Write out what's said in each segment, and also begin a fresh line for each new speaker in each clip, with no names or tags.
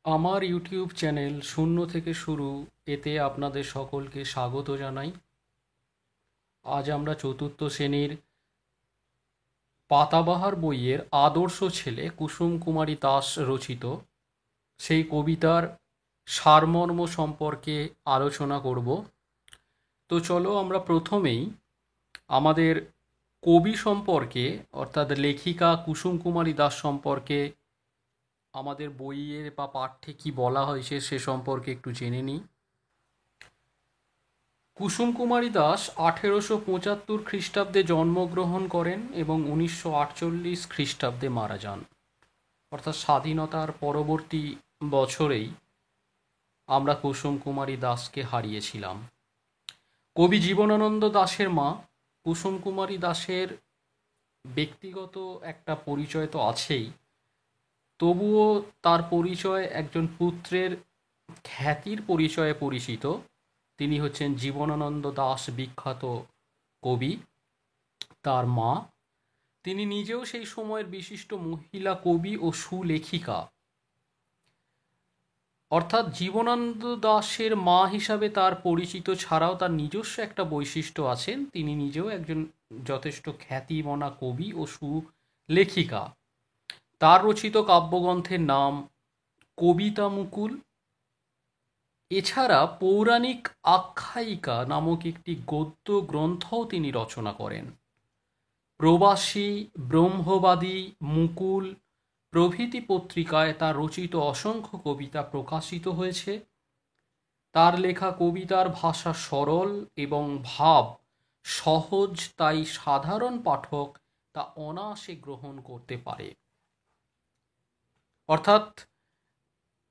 আমার YouTube channel শূন্য থেকে শুরু এতে আপনাদের সকলকে স্বাগত জানাই। আজ আমরা চতুর্থ শ্রেণীর পাতাবাহার বইয়ের আদর্শ ছেলে কুসুম কুমারী দাস রচিত সেই কবিতার সারমর্ম সম্পর্কে আলোচনা করব। তো চলো আমরা প্রথমেই আমাদের কবি সম্পর্কে অর্থাৎ লেখিকা কুসুম কুমারী দাস সম্পর্কে আমাদের বইয়ের বা পাঠ্যে কি বলা হয়েছে সে সম্পর্কে একটু জেনে নিই। কুসুম কুমারী দাস 1875 খ্রিস্টাব্দে জন্মগ্রহণ করেন এবং 1948 খ্রিস্টাব্দে মারা যান। অর্থাৎ স্বাধীনতার পরবর্তী বছরেই আমরা কুসুম কুমারী দাসকে হারিয়েছিলাম। কবি জীবনানন্দ দাশের মা কুসুম কুমারী দাশের ব্যক্তিগত একটা পরিচয় তো আছেই, তবুও তার পরিচয় একজন পুত্রের খ্যাতির পরিচয়ে পরিচিত। তিনি হচ্ছেন জীবনানন্দ দাশ, বিখ্যাত কবি। তার মা, তিনি নিজেও সেই সময়ের বিশিষ্ট মহিলা কবি ও সুলেখিকা। অর্থাৎ জীবনানন্দ দাশের মা হিসাবে তার পরিচিত ছাড়াও তার নিজস্ব একটা বৈশিষ্ট্য আছেন, তিনি নিজেও একজন যথেষ্ট খ্যাতিমনা কবি ও সুলেখিকা। তার রচিত কাব্যগ্রন্থের নাম কবিতা মুকুল। এছাড়া পৌরাণিক আখ্যায়িকা নামক একটি গদ্য গ্রন্থও তিনি রচনা করেন। প্রবাসী, ব্রহ্মবাদী, মুকুল প্রভৃতি পত্রিকায় তার রচিত অসংখ্য কবিতা প্রকাশিত হয়েছে। তার লেখা কবিতার ভাষা সরল এবং ভাব সহজ, তাই সাধারণ পাঠক তা অনায়াসে গ্রহণ করতে পারে। অর্থাৎ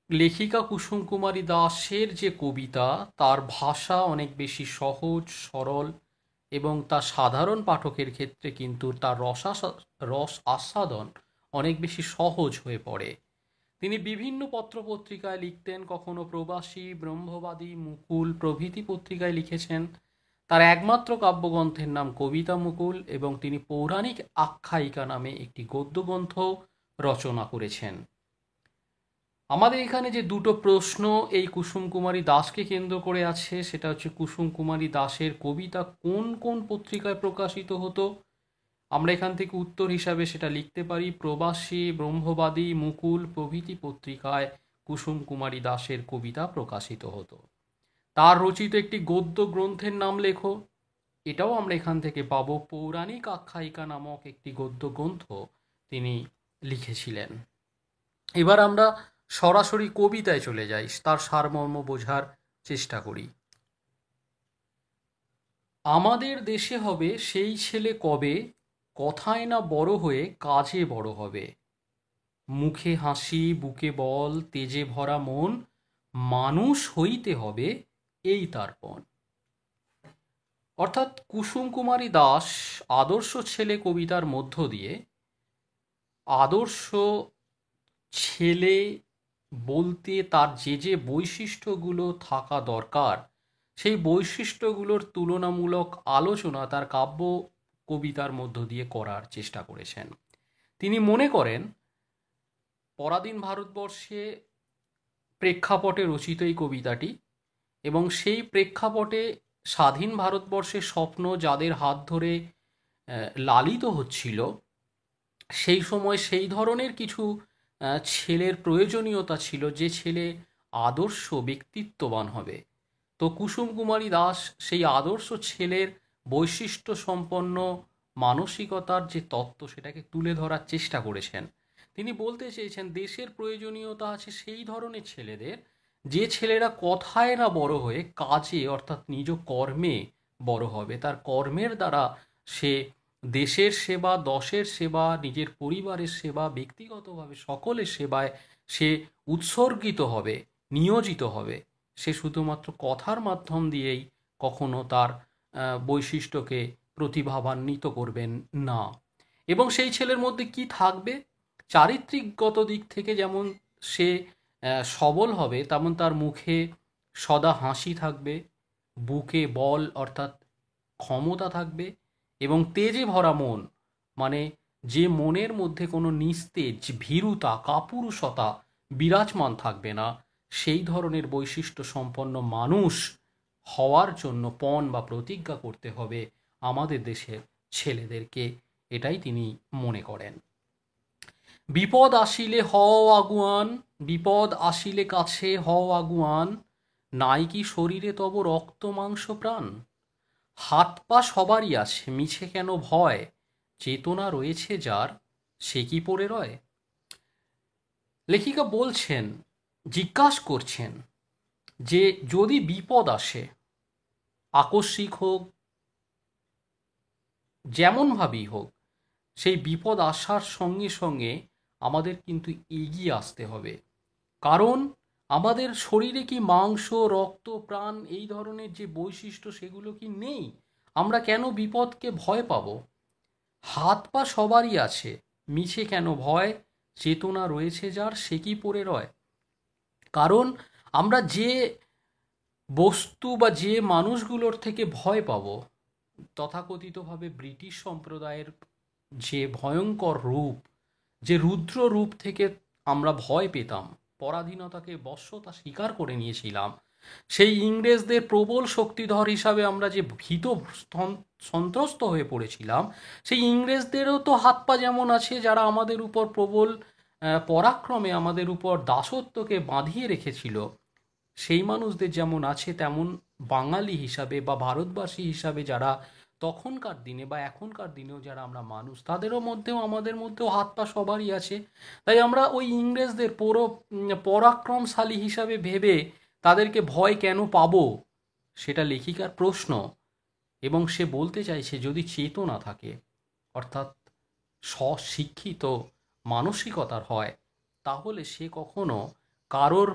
লেখিকা কুসুম কুমারী দাসের যে কবিতা, তার ভাষা অনেক বেশি সহজ সরল এবং তা সাধারণ পাঠকের ক্ষেত্রে কিন্তু তার রস আস্বাদন অনেক বেশি সহজ হয়ে পড়ে। তিনি বিভিন্ন পত্রপত্রিকায় লিখতেন, কখনো প্রবাসী, ব্রহ্মবাদী, মুকুল প্রভৃতি পত্রিকায় লিখেছেন। তার একমাত্র কাব্যগ্রন্থের নাম কবিতা মুকুল এবং তিনি পৌরাণিক আখ্যায়িকা নামে একটি গদ্যগ্রন্থ রচনা করেছেন। আমাদের এখানে যে দুটো প্রশ্ন এই কুসুম কুমারী দাসকে কেন্দ্র করে আছে, সেটা হচ্ছে কুসুম কুমারী দাসের কবিতা কোন কোন পত্রিকায় প্রকাশিত হতো। আমরা এখান থেকে উত্তর হিসাবে সেটা লিখতে পারি, প্রবাসী, ব্রহ্মবাদী, মুকুল প্রভৃতি পত্রিকায় কুসুম কুমারী দাসের কবিতা প্রকাশিত হতো। তার রচিত একটি গদ্য গ্রন্থের নাম লেখো, এটাও আমরা এখান থেকে পাবো। পৌরাণিক আখ্যায়িকা নামক একটি গদ্য গ্রন্থ তিনি লিখেছিলেন। এবার আমরা সরাসরি কবিতায় চলে যাই, তার সারমর্ম বোঝার চেষ্টা করি। আমাদের দেশে হবে সেই ছেলে কবে, কথায় না বড় হয়ে কাজে বড় হবে। মুখে হাসি, বুকে বল, তেজে ভরা মন, মানুষ হইতে হবে এই তার পণ। অর্থাৎ কুসুম কুমারী দাস আদর্শ ছেলে কবিতার মধ্য দিয়ে আদর্শ ছেলে বলতে তার যে যে বৈশিষ্ট্যগুলো থাকা দরকার, সেই বৈশিষ্ট্যগুলোর তুলনামূলক আলোচনা তার কাব্য কবিতার মধ্য দিয়ে করার চেষ্টা করেছেন। তিনি মনে করেন পরাধীন ভারতবর্ষে প্রেক্ষাপটে রচিত এই কবিতাটি, এবং সেই প্রেক্ষাপটে স্বাধীন ভারতবর্ষের স্বপ্ন যাদের হাত ধরে লালিত হচ্ছিল, সেই সময় সেই ধরনের কিছু ছেলের প্রয়োজনীয়তা ছিল, যে ছেলে আদর্শ ব্যক্তিত্ববান হবে। তো কুসুম কুমারী দাস সেই আদর্শ ছেলের বৈশিষ্ট্য সম্পন্ন মানসিকতার যে তত্ত্ব, সেটাকে তুলে ধরার চেষ্টা করেছেন। তিনি বলতে চেয়েছেন দেশের প্রয়োজনীয়তা আছে সেই ধরনের ছেলেদের, যে ছেলেরা কথায় না বড় হয়ে কাজে অর্থাৎ নিজ কর্মে বড় হবে। তার কর্মের দ্বারা সে দেশের সেবা, দশের সেবা, নিজের পরিবারের সেবা, ব্যক্তিগতভাবে সকলের সেবায় সে উৎসর্গিত হবে, নিয়োজিত হবে। সে শুধুমাত্র কথার মাধ্যম দিয়েই কখনো তার বৈশিষ্ট্যকে প্রতিভাবান্বিত করবেন না। এবং সেই ছেলের মধ্যে কি থাকবে, চারিত্রিকগত দিক থেকে যেমন সে সবল হবে, তেমন তার মুখে সদা হাসি থাকবে, বুকে বল অর্থাৎ ক্ষমতা থাকবে, এবং তেজে ভরা মন মানে যে মনের মধ্যে কোনো নিস্তেজ, ভীরুতা, কাপুরুষতা বিরাজমান থাকবে না, সেই ধরনের বৈশিষ্ট্য সম্পন্ন মানুষ হওয়ার জন্য পণ বা প্রতিজ্ঞা করতে হবে আমাদের দেশের ছেলেদেরকে, এটাই তিনি মনে করেন। বিপদ আসিলে হও আগুয়ান, বিপদ আসিলে কাছে হও আগুয়ান, নাই কি শরীরে তব রক্ত মাংস প্রাণ, হাত পা সবারই আছে মিছে কেন ভয়, চেতনা রয়েছে যার সে কি পড়ে রয়। লেখিকা বলছেন, জিজ্ঞাসা করছেন যে যদি বিপদ আসে, আকস্মিক হোক যেমনভাবেই হোক, সেই বিপদ আসার সঙ্গে সঙ্গে আমাদের কিন্তু এগিয়ে আসতে হবে। কারণ আমাদের শরীরে কি মাংস রক্ত প্রাণ এই ধরনের যে বৈশিষ্ট্য সেগুলো কি নেই? আমরা কেন বিপদকে ভয় পাব? হাত পা সবারই আছে, মিছে কেন ভয়, চেতনা রয়েছে যার সে কি পড়ে রয়। কারণ আমরা যে বস্তু বা যে মানুষগুলোর থেকে ভয় পাব, তথাকথিতভাবে ব্রিটিশ সম্প্রদায়ের যে ভয়ঙ্কর রূপ, যে রুদ্র রূপ থেকে আমরা ভয় পেতাম, পরাধীনতাকে বশ্যতা স্বীকার করে নিয়েছিলাম, সেই ইংরেজদের প্রবল শক্তিধর হিসাবে আমরা যে ভীত সন্ত্রস্ত হয়ে পড়েছিলাম, সেই ইংরেজদেরও তো হাত পা যেমন আছে, যারা আমাদের উপর প্রবল পরাক্রমে আমাদের উপর দাসত্বকে বাঁধিয়ে রেখেছিল, সেই মানুষদের যেমন আছে, তেমন বাঙালি হিসাবে বা ভারতবাসী হিসাবে যারা তখনকার দিনে বা এখনকার দিনেও যারা আমরা মানুষ, তাদেরও মধ্যেও আমাদের মধ্যেও হাত পা সবারই আছে। তাই আমরা ওই ইংরেজদের পরাক্রমশালী হিসাবে ভেবে তাদেরকে ভয় কেন পাবো, সেটা লেখিকার প্রশ্ন। এবং সে বলতে চাইছে যদি চেতনা থাকে, অর্থাৎ স্বশিক্ষিত মানসিকতার হয়, তাহলে সে কখনো কারোর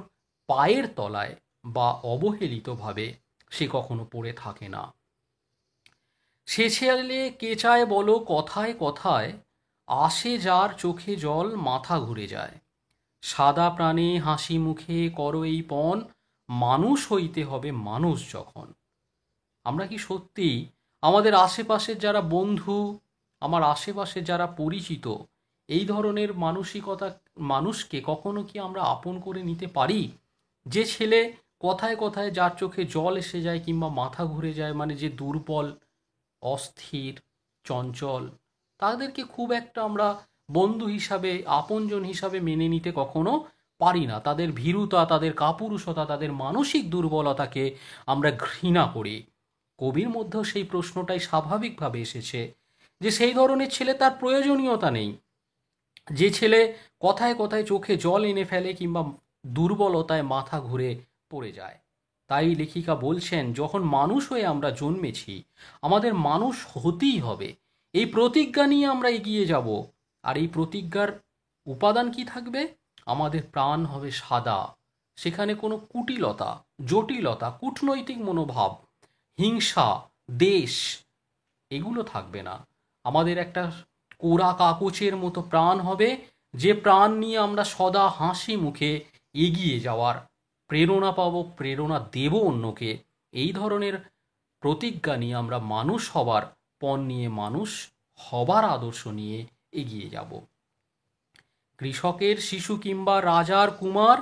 পায়ের তলায় বা অবহেলিতভাবে সে কখনো পড়ে থাকে না। সে ছেলে কে চায় বলো কথায় কথায়, আসে যার চোখে জল মাথা ঘুরে যায়, সাদা প্রাণে হাসি মুখে করো এই পণ, মানুষ হইতে হবে মানুষ যখন। আমরা কি সত্যি আমাদের আশেপাশের যারা বন্ধু, আমার আশেপাশে যারা পরিচিত, এই ধরনের মানসিকতা মানুষকে কখনো কি আমরা আপন করে নিতে পারি? যে ছেলে কথায় কথায় যার চোখে জল এসে যায় কিংবা মাথা ঘুরে যায়, মানে যে দুর্বল, অস্থির, চঞ্চল, তাদেরকে খুব একটা আমরা বন্ধু হিসাবে, আপনজন হিসাবে মেনে নিতে কখনো পারি না। তাদের ভীরুতা, তাদের কাপুরুষতা, তাদের মানসিক দুর্বলতাকে আমরা ঘৃণা করি। কবির মধ্যেও সেই প্রশ্নটাই স্বাভাবিকভাবে এসেছে যে সেই ধরনের ছেলে তার প্রয়োজনীয়তা নেই। যে ছেলে কথায় কথায় চোখে জল এনে ফেলে কিংবা দুর্বলতায় মাথা ঘুরে পড়ে যায়। তাই লেখিকা বলছেন, যখন মানুষ হয়ে আমরা জন্মেছি, আমাদের মানুষ হতেই হবে, এই প্রতিজ্ঞা নিয়ে আমরা এগিয়ে যাব। আর এই প্রতিজ্ঞার উপাদান কি থাকবে? আমাদের প্রাণ হবে সাদা, সেখানে কোনো কুটিলতা, জটিলতা, কূটনৈতিক মনোভাব, হিংসা, দেশ, এগুলো থাকবে না। আমাদের একটা কোরা কাগজের মতো প্রাণ হবে, যে প্রাণ নিয়ে আমরা সদা হাসি মুখে এগিয়ে যাওয়ার প্রেরণা পাবো, প্রেরণা দেব অন্যকে। এই ধরনের প্রতিজ্ঞা নিয়ে আমরা মানুষ হবার পণ নিয়ে, মানুষ হবার আদর্শ নিয়ে এগিয়ে যাব। কৃষকের শিশু কিংবা রাজার কুমার,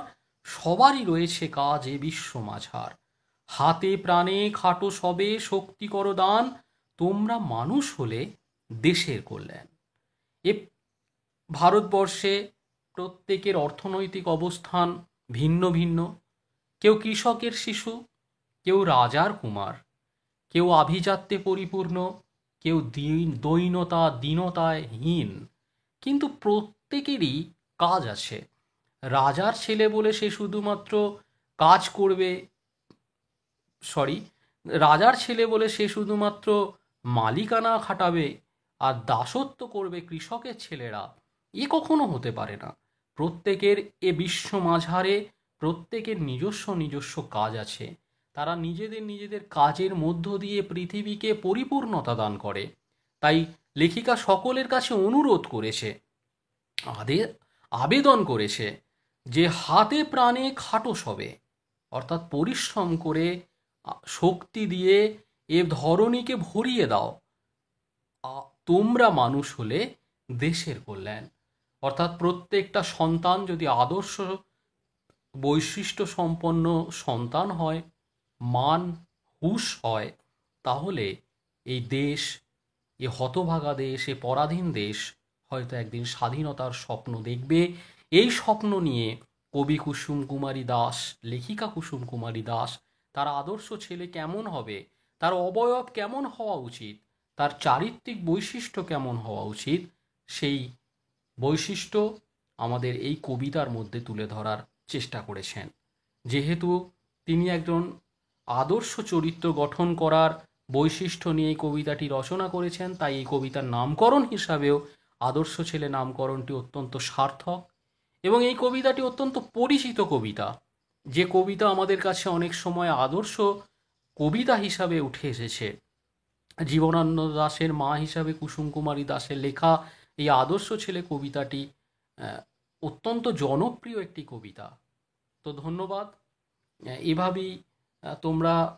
সবারই রয়েছে কাজ এ বিশ্ব মাঝার, হাতে প্রাণে খাটো সবে শক্তি করো দান, তোমরা মানুষ হলে দেশের কল্যাণ। এ ভারতবর্ষে প্রত্যেকের অর্থনৈতিক অবস্থান ভিন্ন ভিন্ন। কেউ কৃষকের শিশু, কেউ রাজার কুমার, কেউ আভিজাত্যে পরিপূর্ণ, কেউ দৈনতা দীনতায় হীন, কিন্তু প্রত্যেকেরই কাজ আছে। রাজার ছেলে বলে সে শুধুমাত্র কাজ করবে, সরি, রাজার ছেলে বলে সে শুধুমাত্র মালিকানা খাটাবে আর দাসত্ব করবে কৃষকের ছেলেরা, এ কখনো হতে পারে না। প্রত্যেকের এ বিশ্ব মাঝারে প্রত্যেকের নিজস্ব নিজস্ব কাজ আছে। তারা নিজেদের নিজেদের কাজের মধ্য দিয়ে পৃথিবীকে পরিপূর্ণতা দান করে। তাই লেখিকা সকলের কাছে অনুরোধ করেছে, আবেদন করেছে যে হাতে প্রাণে খাটো সবে, অর্থাৎ পরিশ্রম করে শক্তি দিয়ে এ ধরণীকে ভরিয়ে দাও, তোমরা মানুষ হলে দেশের কল্যাণ। অর্থাৎ প্রত্যেকটা সন্তান যদি আদর্শ বৈশিষ্ট্য সম্পন্ন সন্তান হয়, মান হুঁশ হয়, তাহলে এই দেশ, এ হতভাগা দেশ, এ পরাধীন দেশ হয়তো একদিন স্বাধীনতার স্বপ্ন দেখবে। এই স্বপ্ন নিয়ে কবি কুসুম কুমারী দাস, লেখিকা কুসুম কুমারী দাস, তার আদর্শ ছেলে কেমন হবে, তার অবয়ব কেমন হওয়া উচিত, তার চারিত্রিক বৈশিষ্ট্য কেমন হওয়া উচিত, সেই বৈশিষ্ট্য আমাদের এই কবিতার মধ্যে তুলে ধরার চেষ্টা করেছেন। যেহেতু তিনি একজন আদর্শ চরিত্র গঠন করার বৈশিষ্ট্য নিয়ে এই কবিতাটি রচনা করেছেন, তাই এই কবিতার নামকরণ হিসাবেও আদর্শ ছেলে নামকরণটি অত্যন্ত সার্থক। এবং এই কবিতাটি অত্যন্ত পরিচিত কবিতা, যে কবিতা আমাদের কাছে অনেক সময় আদর্শ কবিতা হিসাবে উঠে এসেছে। জীবনানন্দ দাশের মা হিসাবে কুসুম কুমারী দাশের লেখা এই আদর্শ ছেলে কবিতাটি অত্যন্ত জনপ্রিয় একটি কবিতা। তো ধন্যবাদ। এভাবেই তোমরা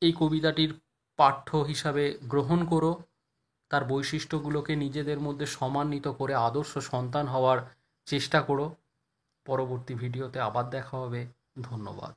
এই কবিতাটির পাঠ্য হিসাবে গ্রহণ করো, তার বৈশিষ্ট্যগুলোকে নিজেদের মধ্যে সমান্বিত করে আদর্শ সন্তান হওয়ার চেষ্টা করো। পরবর্তী ভিডিওতে আবার দেখা হবে। ধন্যবাদ।